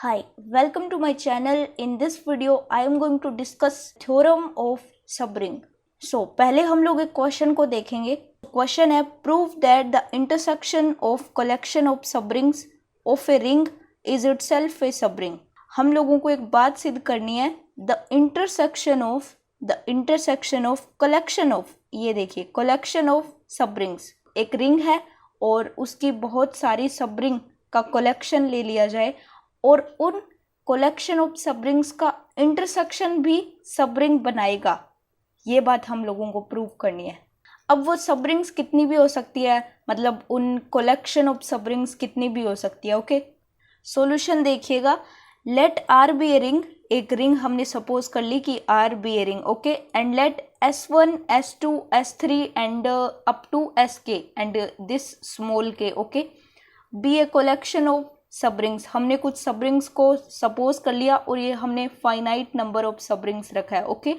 Hi, welcome to my channel. In this video, I am going to discuss theorem of subring. So, पहले हम लोग एक question को देखेंगे. क्वेश्चन है prove that the intersection of collection of subrings of a ring is itself a subring. हम लोगों को एक बात सिद्ध करनी है. The intersection of collection of, ये देखिए collection of subrings, एक रिंग है और उसकी बहुत सारी सबरिंग का कलेक्शन ले लिया जाए और उन कलेक्शन ऑफ सबरिंग्स का इंटरसेक्शन भी सबरिंग बनाएगा. ये बात हम लोगों को प्रूव करनी है. अब वो सबरिंग्स कितनी भी हो सकती है, मतलब उन कलेक्शन ऑफ सबरिंग्स कितनी भी हो सकती है. ओके, सॉल्यूशन देखिएगा. Let R be a ring, एक रिंग हमने सपोज कर ली कि R be a ring. Okay, and let S1, S2, S3 and up to Sk and this small k. Okay, be a collection of subrings. हमने कुछ सबरिंग्स को suppose कर लिया और ये हमने फाइनाइट नंबर ऑफ सबरिंग्स रखा है. Okay,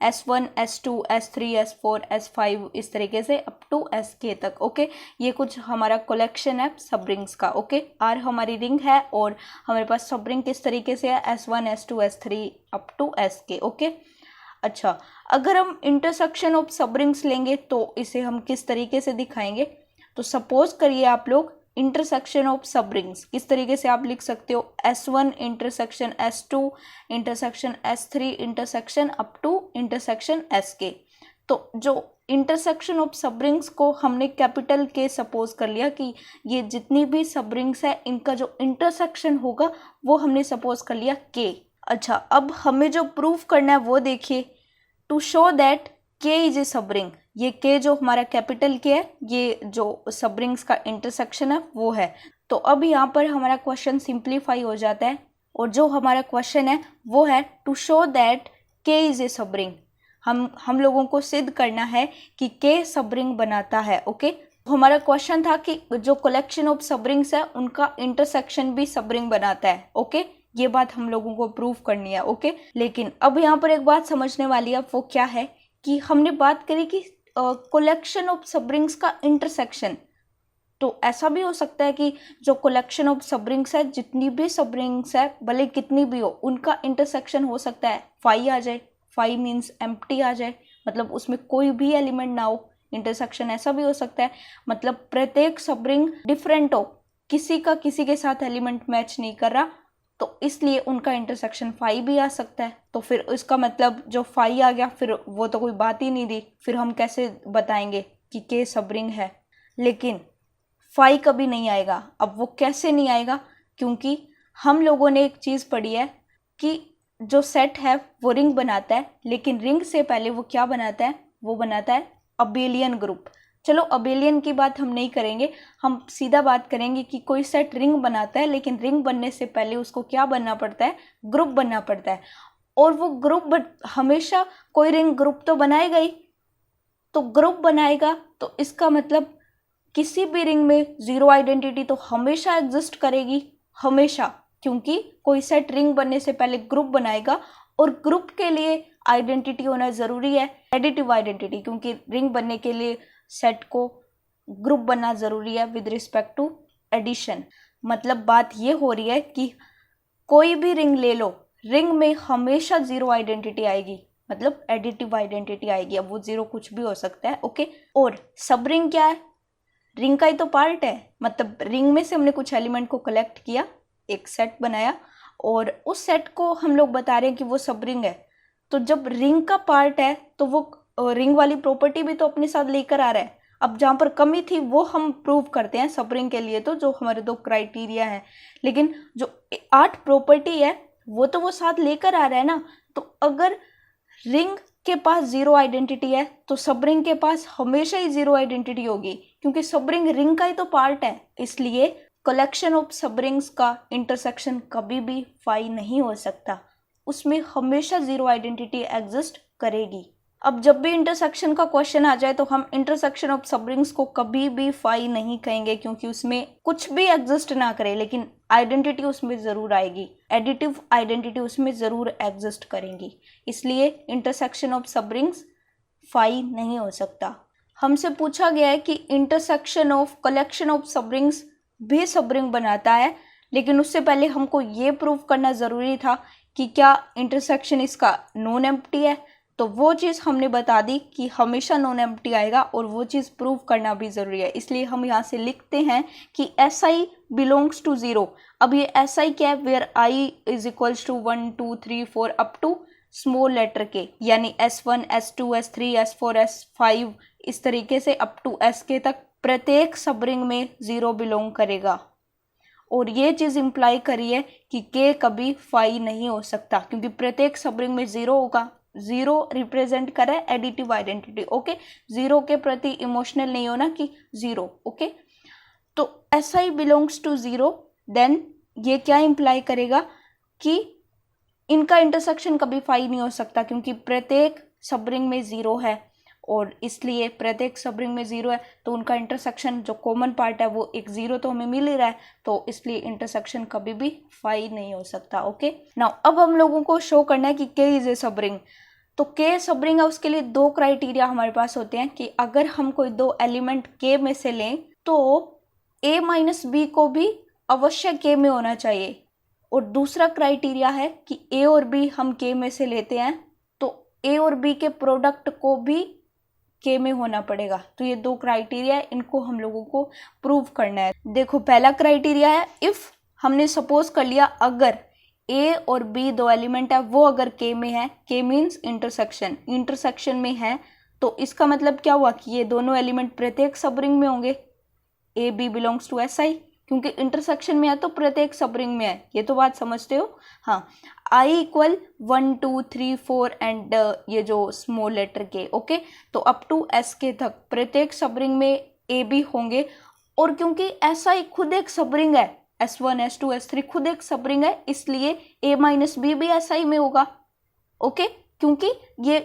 S1, S2, S3, S4, S5 इस तरीके से अप टू Sk तक. ओके, ये कुछ हमारा कलेक्शन है सबरिंग्स का. ओके, आर हमारी रिंग है और हमारे पास सबरिंग किस तरीके से है, S1, S2, S3 up to Sk. Okay, अच्छा, अगर हम इंटरसेक्शन ऑफ सबरिंग्स लेंगे तो इसे हम किस तरीके से दिखाएंगे. तो सपोज करिए आप लोग इंटरसेक्शन ऑफ सबरिंग्स किस तरीके से आप लिख सकते हो, S1 intersection S2 intersection S3 intersection up to intersection Sk. तो जो इंटरसेक्शन ऑफ सबरिंग्स को हमने कैपिटल K सपोज कर लिया कि ये जितनी भी सबरिंग्स है इनका जो इंटरसेक्शन होगा वो हमने सपोज कर लिया K. अच्छा, अब हमें जो प्रूफ करना है वो देखिए. To show that K is a subring, ये K जो हमारा कैपिटल K है, ये जो सबरिंग्स का इंटरसेक्शन है वो है. तो अब यहाँ पर हमारा क्वेश्चन सिंप्लीफाई हो जाता है और जो हमारा क्वेश्चन है वो है to show that K is a subring. हम लोगों को सिद्ध करना है कि K सबरिंग बनाता है. ओके, हमारा क्वेश्चन था कि जो कलेक्शन ऑफ सबरिंग्स है उनका इंटरसेक्शन भी सबरिंग बनाता है. ओके, ये बात हम लोगों को प्रूव करनी है. ओके, लेकिन अब यहाँ पर एक बात समझने वाली है, वो क्या है कि हमने बात करी कि कलेक्शन ऑफ सबरिंग्स का इंटरसेक्शन. तो ऐसा भी हो सकता है कि जो कलेक्शन ऑफ सबरिंग्स है, जितनी भी सबरिंग्स है भले कितनी भी हो, उनका इंटरसेक्शन हो सकता है फाई आ जाए. फाई मीन्स एम्प्टी आ जाए, मतलब उसमें कोई भी एलिमेंट ना हो. इंटरसेक्शन ऐसा भी हो सकता है, मतलब प्रत्येक सबरिंग डिफरेंट हो, किसी का किसी के साथ एलिमेंट मैच नहीं कर रहा, तो इसलिए उनका इंटरसेक्शन फाई भी आ सकता है. तो फिर इसका मतलब जो फाई आ गया फिर वो तो कोई बात ही नहीं दी, फिर हम कैसे बताएंगे कि K सबरिंग है. लेकिन फाई कभी नहीं आएगा. अब वो कैसे नहीं आएगा, क्योंकि हम लोगों ने एक चीज़ पढ़ी है कि जो सेट है वो रिंग बनाता है, लेकिन रिंग से पहले वो क्या बनाता है, वो बनाता है अबेलियन ग्रुप. चलो, अबेलियन की बात हम नहीं करेंगे, हम सीधा बात करेंगे कि कोई सेट रिंग बनाता है, लेकिन रिंग बनने से पहले उसको क्या बनना पड़ता है, ग्रुप बनना पड़ता है. और वो ग्रुप हमेशा कोई रिंग ग्रुप तो बनाएगा ही. तो ग्रुप बनाएगा तो इसका मतलब किसी भी रिंग में जीरो आइडेंटिटी तो हमेशा एग्जिस्ट करेगी, हमेशा, क्योंकि कोई सेट रिंग बनने से पहले ग्रुप बनाएगा और ग्रुप के लिए आइडेंटिटी होना ज़रूरी है, एडिटिव आइडेंटिटी, क्योंकि रिंग बनने के लिए सेट को ग्रुप बनना ज़रूरी है विद रिस्पेक्ट टू एडिशन. मतलब बात ये हो रही है कि कोई भी रिंग ले लो, रिंग में हमेशा जीरो आइडेंटिटी आएगी, मतलब एडिटिव आइडेंटिटी आएगी. अब वो जीरो कुछ भी हो सकता है. ओके, और सब रिंग क्या है, रिंग का ही तो पार्ट है. मतलब रिंग में से हमने कुछ एलिमेंट को कलेक्ट किया, एक सेट बनाया और उस सेट को हम लोग बता रहे हैं कि वो सब रिंग है. तो जब रिंग का पार्ट है तो वो रिंग वाली प्रॉपर्टी भी तो अपने साथ लेकर आ रहा है. अब जहाँ पर कमी थी वो हम प्रूव करते हैं सब रिंग के लिए, तो जो हमारे 2 क्राइटेरिया हैं, लेकिन जो 8 प्रॉपर्टी है वो तो वो साथ लेकर आ रहा है ना. तो अगर रिंग के पास जीरो आइडेंटिटी है तो सब रिंग के पास हमेशा ही जीरो आइडेंटिटी होगी, क्योंकि सब रिंग का ही तो पार्ट है. इसलिए कलेक्शन ऑफ सब रिंग्स का इंटरसेक्शन कभी भी फाई नहीं हो सकता, उसमें हमेशा जीरो आइडेंटिटी एग्जिस्ट करेगी. अब जब भी इंटरसेक्शन का क्वेश्चन आ जाए तो हम इंटरसेक्शन ऑफ सबरिंग्स को कभी भी फाई नहीं कहेंगे, क्योंकि उसमें कुछ भी एग्जिस्ट ना करे लेकिन आइडेंटिटी उसमें ज़रूर आएगी, एडिटिव आइडेंटिटी उसमें ज़रूर एग्जिस्ट करेंगी. इसलिए इंटरसेक्शन ऑफ सबरिंग्स फाई नहीं हो सकता. हमसे पूछा गया है कि इंटरसेक्शन ऑफ कलेक्शन ऑफ सबरिंग्स भी सबरिंग बनाता है, लेकिन उससे पहले हमको ये प्रूव करना ज़रूरी था कि क्या इंटरसेक्शन इसका नॉन एम्प्टी है। तो वो चीज़ हमने बता दी कि हमेशा नॉन एम्प्टी आएगा, और वो चीज़ प्रूव करना भी ज़रूरी है। इसलिए हम यहाँ से लिखते हैं कि SI बिलोंग्स टू 0। अब ये SI क्या है, where I is equals to 1 2 3 4 up to small letter K, यानी S1 S2 S3 S4 S5 इस तरीके से अप टू SK तक प्रत्येक सबरिंग में 0 बिलोंग करेगा। और ये चीज़ इम्प्लाई करी है कि K कभी फाई नहीं हो सकता, क्योंकि प्रत्येक सबरिंग में 0 होगा। 0 रिप्रेजेंट करे एडिटिव आइडेंटिटी। ओके, 0 के प्रति इमोशनल नहीं होना कि 0। ओके, तो SI बिलोंग्स टू 0, देन ये क्या इम्प्लाई करेगा कि इनका इंटरसेक्शन कभी फाई नहीं हो सकता, क्योंकि प्रत्येक सबरिंग में 0 है, और इसलिए प्रत्येक सबरिंग में 0 है तो उनका इंटरसेक्शन जो कॉमन पार्ट है वो एक 0 तो हमें मिल ही रहा है, तो इसलिए इंटरसेक्शन कभी भी फाई नहीं हो सकता। ओके, नाउ अब हम लोगों को शो करना है कि K इज ए सबरिंग। तो K सबरिंग है, उसके लिए 2 क्राइटेरिया हमारे पास होते हैं कि अगर हम कोई 2 एलिमेंट K में से लें तो A माइनस B को भी अवश्य K में होना चाहिए, और दूसरा क्राइटेरिया है कि A और B हम K में से लेते हैं तो A और B के प्रोडक्ट को भी K में होना पड़ेगा। तो ये 2 क्राइटेरिया है, इनको हम लोगों को प्रूव करना है। देखो, पहला क्राइटेरिया है इफ हमने सपोज कर लिया अगर A और B 2 एलिमेंट है वो अगर K में है, K मीन्स इंटरसेक्शन में है, तो इसका मतलब क्या हुआ कि ये दोनों एलिमेंट प्रत्येक सबरिंग में होंगे। A B belongs to SI, क्योंकि इंटरसेक्शन में है तो प्रत्येक सबरिंग में है, ये तो बात समझते हो। हाँ, I इक्वल 1 2 3 4 एंड ये जो स्मॉल लेटर K। ओके, तो अप टू SK तक प्रत्येक सबरिंग में A B होंगे, और क्योंकि SI खुद एक सबरिंग है, S1 S2 S3 खुद एक सबरिंग है, इसलिए A माइनस B भी SI में होगा। ओके, क्योंकि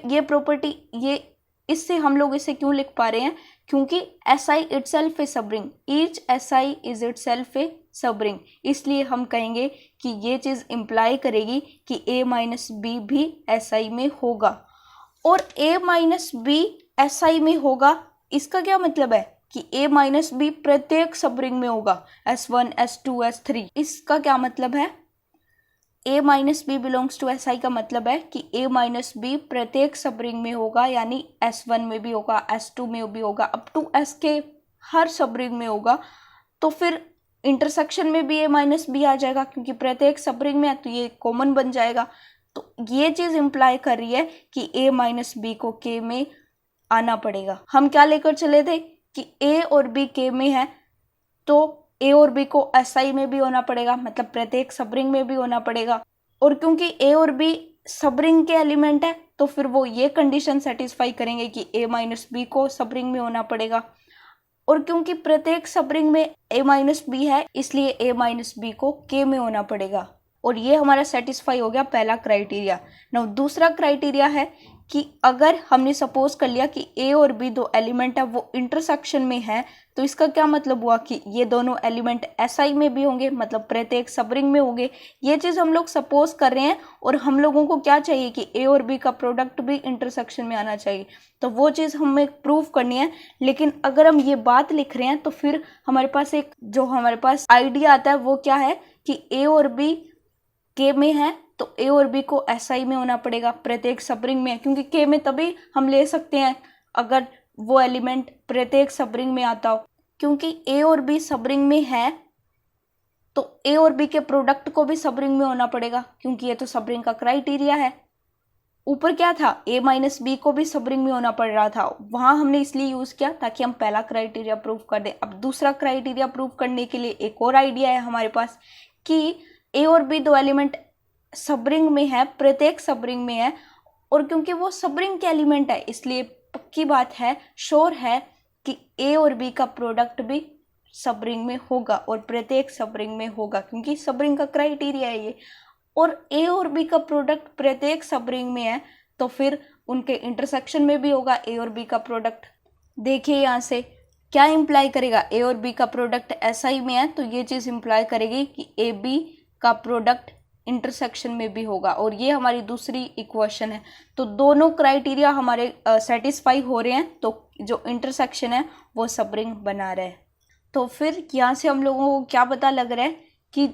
ये प्रॉपर्टी, ये इससे हम लोग इसे क्यों लिख पा रहे हैं, क्योंकि SI itself A subring, each SI is itself A subring, इसलिए हम कहेंगे कि ये चीज़ इम्प्लाई करेगी कि A माइनस B भी SI में होगा। और A माइनस B SI में होगा, इसका क्या मतलब है कि A माइनस B प्रत्येक सबरिंग में होगा, S1 S2 S3। इसका क्या मतलब है, A minus B belongs to SI का मतलब है कि A माइनस बी प्रत्येक सबरिंग में होगा, यानी S1 में भी होगा, S2 में भी होगा, अप टू SK हर सबरिंग में होगा। तो फिर इंटरसेक्शन में भी A माइनस बी आ जाएगा, क्योंकि प्रत्येक सबरिंग में है तो ये कॉमन बन जाएगा। तो ये चीज़ इम्प्लाई कर रही है कि A माइनस बी को K में आना पड़ेगा। हम क्या लेकर चले थे कि A और B K में है तो A और B को SI में भी होना पड़ेगा, मतलब प्रत्येक सबरिंग में भी होना पड़ेगा। और क्योंकि A और B सबरिंग के एलिमेंट है तो फिर वो ये कंडीशन सेटिस्फाई करेंगे कि A माइनस बी को सबरिंग में होना पड़ेगा। और क्योंकि प्रत्येक सबरिंग में A माइनस बी है, इसलिए A माइनस बी को K में होना पड़ेगा। और ये हमारा सेटिस्फाई हो गया पहला क्राइटेरिया। नाउ दूसरा क्राइटेरिया है कि अगर हमने सपोज कर लिया कि A और B 2 एलिमेंट है वो इंटरसेक्शन में है, तो इसका क्या मतलब हुआ कि ये दोनों एलिमेंट SI में भी होंगे, मतलब प्रत्येक सबरिंग में होंगे। ये चीज़ हम लोग सपोज कर रहे हैं, और हम लोगों को क्या चाहिए कि A और B का प्रोडक्ट भी इंटरसेक्शन में आना चाहिए, तो वो चीज़ हमें प्रूव करनी है। लेकिन अगर हम ये बात लिख रहे हैं तो फिर हमारे पास आइडिया आता है वो क्या है कि A और B K में है तो A और B को SI में होना पड़ेगा, प्रत्येक सबरिंग में, क्योंकि K में तभी हम ले सकते हैं अगर वो एलिमेंट प्रत्येक सबरिंग में आता हो। क्योंकि A और B सबरिंग में है तो A और B के प्रोडक्ट को भी सबरिंग में होना पड़ेगा, क्योंकि ये तो सबरिंग का क्राइटेरिया है। ऊपर क्या था, A माइनस बी को भी सबरिंग में होना पड़ रहा था, वहां हमने इसलिए यूज किया ताकि हम पहला क्राइटेरिया प्रूव कर दें। अब दूसरा क्राइटेरिया प्रूव करने के लिए एक और आइडिया है हमारे पास कि A और B 2 एलिमेंट सबरिंग में है, प्रत्येक सबरिंग में है, और क्योंकि वो सबरिंग के एलिमेंट है इसलिए पक्की बात है, श्योर है कि A और B का प्रोडक्ट भी सबरिंग में होगा और प्रत्येक सबरिंग में होगा, क्योंकि सबरिंग का क्राइटेरिया है ये। और A और B का प्रोडक्ट प्रत्येक सबरिंग में है तो फिर उनके इंटरसेक्शन में भी होगा A और B का प्रोडक्ट। देखिए यहाँ से क्या इम्प्लाई करेगा, A और B का प्रोडक्ट SI में है तो ये चीज़ इम्प्लाई करेगी कि AB का प्रोडक्ट इंटरसेक्शन में भी होगा, और ये हमारी दूसरी इक्वेशन है। तो दोनों क्राइटेरिया हमारे सेटिस्फाई हो रहे हैं, तो जो इंटरसेक्शन है वो सबरिंग बना रहे हैं। तो फिर यहाँ से हम लोगों को क्या पता लग रहा है कि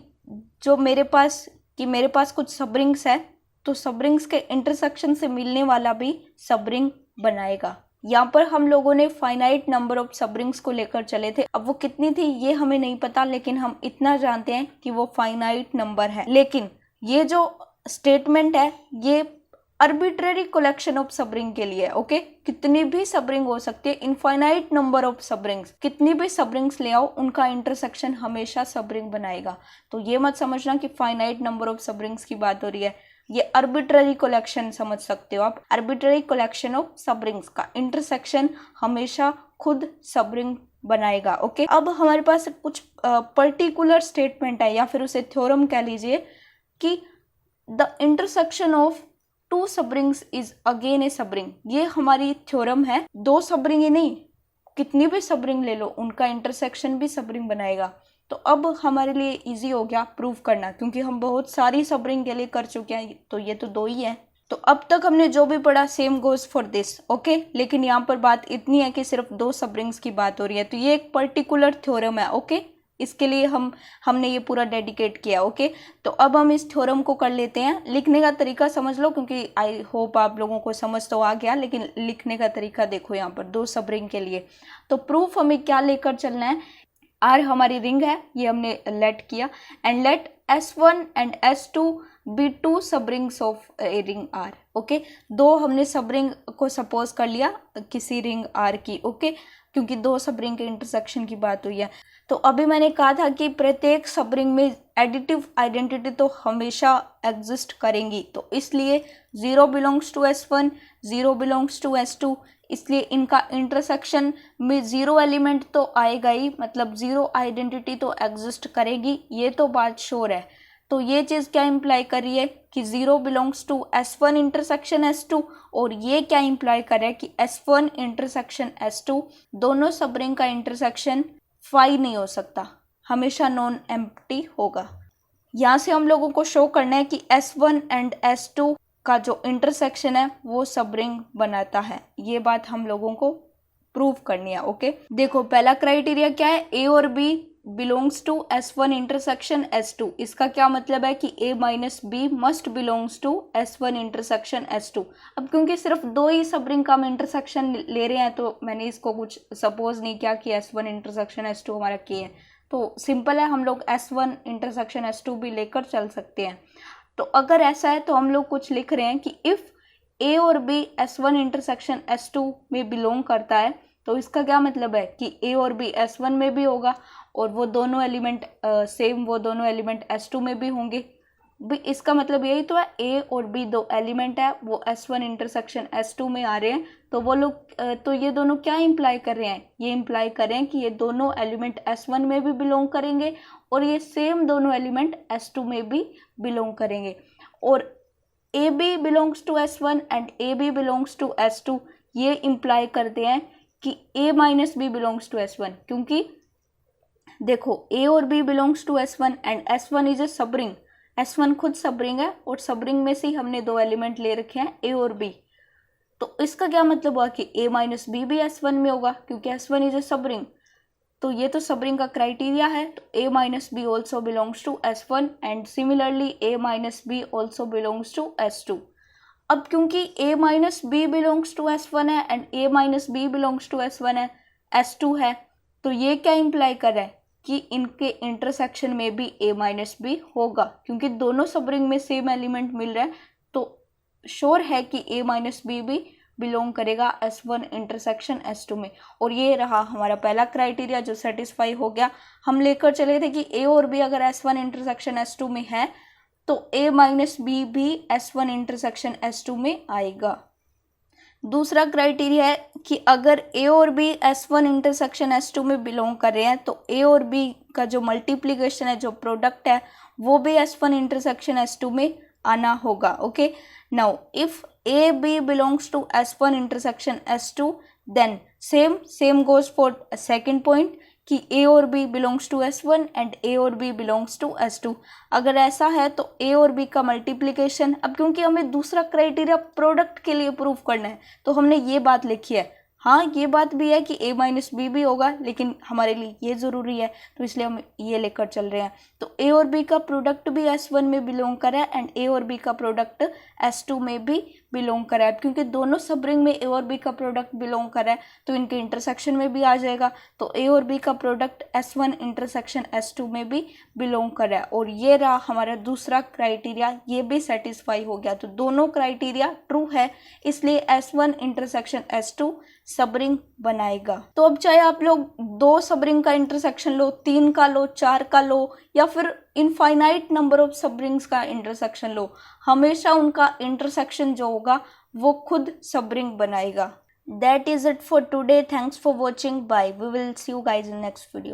जो मेरे पास कुछ सब रिंग्स है, तो सब रिंग्स के इंटरसेक्शन से मिलने वाला भी सब रिंग बनाएगा। यहाँ पर हम लोगों ने फाइनाइट नंबर ऑफ सब रिंग्स को लेकर चले थे। अब वो कितनी थी ये हमें नहीं पता, लेकिन हम इतना जानते हैं कि वो फाइनाइट नंबर है। लेकिन ये जो स्टेटमेंट है ये अर्बिट्ररी कलेक्शन ऑफ सब रिंग के लिए है। ओके, कितनी भी सब रिंग हो सकती है, इनफाइनाइट नंबर ऑफ सब रिंग्स, कितनी भी सब रिंग्स ले आओ, उनका इंटरसेक्शन हमेशा सब रिंग बनाएगा। तो ये मत समझना कि फाइनाइट नंबर ऑफ सब रिंग्स की बात हो रही है, ये अर्बिट्ररी कलेक्शन समझ सकते हो आप। अर्बिट्ररी कलेक्शन ऑफ सब रिंग्स का इंटरसेक्शन हमेशा खुद सब रिंग बनाएगा। ओके, अब हमारे पास कुछ पर्टिकुलर स्टेटमेंट है, या फिर उसे थ्योरम कह लीजिए, कि द इंटरसेक्शन ऑफ टू सब रिंग्स इज अगेन ए सब रिंग। ये हमारी थ्योरम है। दो सब रिंग ही नहीं, कितनी भी सब रिंग ले लो, उनका इंटरसेक्शन भी सब रिंग बनाएगा। तो अब हमारे लिए इजी हो गया प्रूव करना, क्योंकि हम बहुत सारी सब रिंग के लिए कर चुके हैं, तो ये तो दो ही है। तो अब तक हमने जो भी पढ़ा same goes for this. Okay, लेकिन यहाँ पर बात इतनी है कि सिर्फ दो सब रिंग्स की बात हो रही है, तो ये एक पर्टिकुलर थ्योरम है। ओके, इसके लिए हमने ये पूरा डेडिकेट किया। ओके, तो अब हम इस थ्योरम को कर लेते हैं। लिखने का तरीका समझ लो, क्योंकि आई होप आप लोगों को समझ तो आ गया, लेकिन लिखने का तरीका देखो। यहाँ पर दो सब रिंग के लिए तो प्रूफ हमें क्या लेकर चलना है, आर हमारी रिंग है, ये हमने लेट किया, and let S1 and S2 be two subrings of a ring R. Okay, दो हमने सब रिंग को सपोज कर लिया किसी रिंग आर की। ओके, क्योंकि दो सब रिंग के इंटरसेक्शन की बात हुई है। तो अभी मैंने कहा था कि प्रत्येक सब रिंग में एडिटिव आइडेंटिटी तो हमेशा एग्जिस्ट करेंगी, तो इसलिए 0 belongs to S1, 0 belongs to S2, इसलिए इनका इंटरसेक्शन में 0 एलिमेंट तो आएगा ही, मतलब 0 आइडेंटिटी तो एग्जिस्ट करेगी, ये तो बात श्योर है। तो ये चीज़ क्या इम्प्लाई कर रही है कि 0 belongs to S1 intersection S2, और ये क्या इम्प्लाई कर रहा है कि S1 इंटरसेक्शन S2 दोनों सब रिंग का इंटरसेक्शन फाई नहीं हो सकता, हमेशा नॉन एम्प्टी होगा। यहाँ से हम लोगों को शो करना है कि S1 एंड S2 का जो इंटरसेक्शन है वो सब रिंग बनाता है, ये बात हम लोगों को प्रूव करनी है। ओके, देखो पहला क्राइटेरिया क्या है, A और B belongs to S1 intersection S2। इसका क्या मतलब है कि A minus B must belongs to S1 intersection S2। अब क्योंकि सिर्फ दो ही सब रिंग का हम इंटरसेक्शन ले रहे हैं, तो मैंने इसको कुछ सपोज नहीं किया कि S1 इंटरसेक्शन S2 हमारा K है, तो सिंपल है, हम लोग S1 इंटरसेक्शन S2 भी लेकर चल सकते हैं। तो अगर ऐसा है तो हम लोग कुछ लिख रहे हैं कि इफ़ A और B S1 इंटरसेक्शन S2 में बिलोंग करता है, तो इसका क्या मतलब है कि A और B S1 में भी होगा, और वो दोनों एलिमेंट वो दोनों एलिमेंट S2 में भी होंगे भी। इसका मतलब यही तो है, A और B दो एलिमेंट है, वो S1 इंटरसेक्शन S2 में आ रहे हैं, तो वो लोग तो ये दोनों क्या इंप्लाई कर रहे हैं, ये इंप्लाई कर रहे हैं कि ये दोनों एलिमेंट S1 में भी बिलोंग करेंगे, और ये सेम दोनों एलिमेंट S2 में भी बिलोंग करेंगे। और AB belongs to S1 and AB belongs to S2 ये इंप्लाई करते हैं कि A minus B belongs to S1, क्योंकि देखो A और B belongs to S1 and S1 is a subring, S1 खुद सब रिंग है, और सब रिंग में से ही हमने दो एलिमेंट ले रखे हैं A और B। तो इसका क्या मतलब हुआ कि A माइनस B भी S1 में होगा, क्योंकि S1 इज ए सब रिंग। तो ये तो सब रिंग का क्राइटेरिया है, तो A minus B also belongs to S1 and similarly A minus B also belongs to S2। अब क्योंकि A minus B belongs to S1 है and A minus B belongs to S1 है, S2 है, तो ये क्या इम्प्लाई कर रहा है कि इनके इंटरसेक्शन में भी A माइनस B होगा, क्योंकि दोनों सब रिंग में सेम एलिमेंट मिल रहा है, तो श्योर है कि A माइनस B भी बिलोंग करेगा S1 इंटरसेक्शन S2 में। और ये रहा हमारा पहला क्राइटेरिया जो सेटिस्फाई हो गया। हम लेकर चले थे कि A और B अगर S1 इंटरसेक्शन S2 में है, तो A माइनस B भी S1 इंटरसेक्शन S2 में आएगा। दूसरा क्राइटेरिया है कि अगर A और B S1 इंटरसेक्शन S2 में बिलोंग कर रहे हैं, तो A और B का जो मल्टीप्लिकेशन है, जो प्रोडक्ट है, वो भी S1 इंटरसेक्शन S2 में आना होगा। Okay, now if AB belongs to S1 intersection S2, then same goes for second point कि A और B belongs to S1 and A और B belongs to S2। अगर ऐसा है तो A और B का मल्टीप्लिकेशन, अब क्योंकि हमें दूसरा क्राइटेरिया प्रोडक्ट के लिए प्रूव करना है, तो हमने ये बात लिखी है, हाँ ये बात भी है कि a माइनस बी भी होगा, लेकिन हमारे लिए ये ज़रूरी है तो इसलिए हम ये लेकर चल रहे हैं। तो a और b का प्रोडक्ट भी S1 में बिलोंग कर रहा है एंड a और b का प्रोडक्ट S2 में भी बिलोंग कर रहा है। क्योंकि दोनों सब रिंग में a और b का प्रोडक्ट बिलोंग कर रहा है तो इनके इंटरसेक्शन में भी आ जाएगा। तो a और b का प्रोडक्ट S1 इंटरसेक्शन S2 में भी बिलोंग कर रहा है। और ये रहा हमारा दूसरा क्राइटेरिया, ये भी सेटिस्फाई हो गया। तो दोनों क्राइटेरिया ट्रू है, इसलिए S1 इंटरसेक्शन S2 सबरिंग बनाएगा। तो अब चाहे आप लोग 2 सबरिंग का इंटरसेक्शन लो, 3 का लो, 4 का लो या फिर इनफाइनाइट नंबर ऑफ सबरिंग्स का इंटरसेक्शन लो, हमेशा उनका इंटरसेक्शन जो होगा वो खुद सबरिंग बनाएगा। That is it for today. Thanks for watching. Bye. We will see you guys in next video.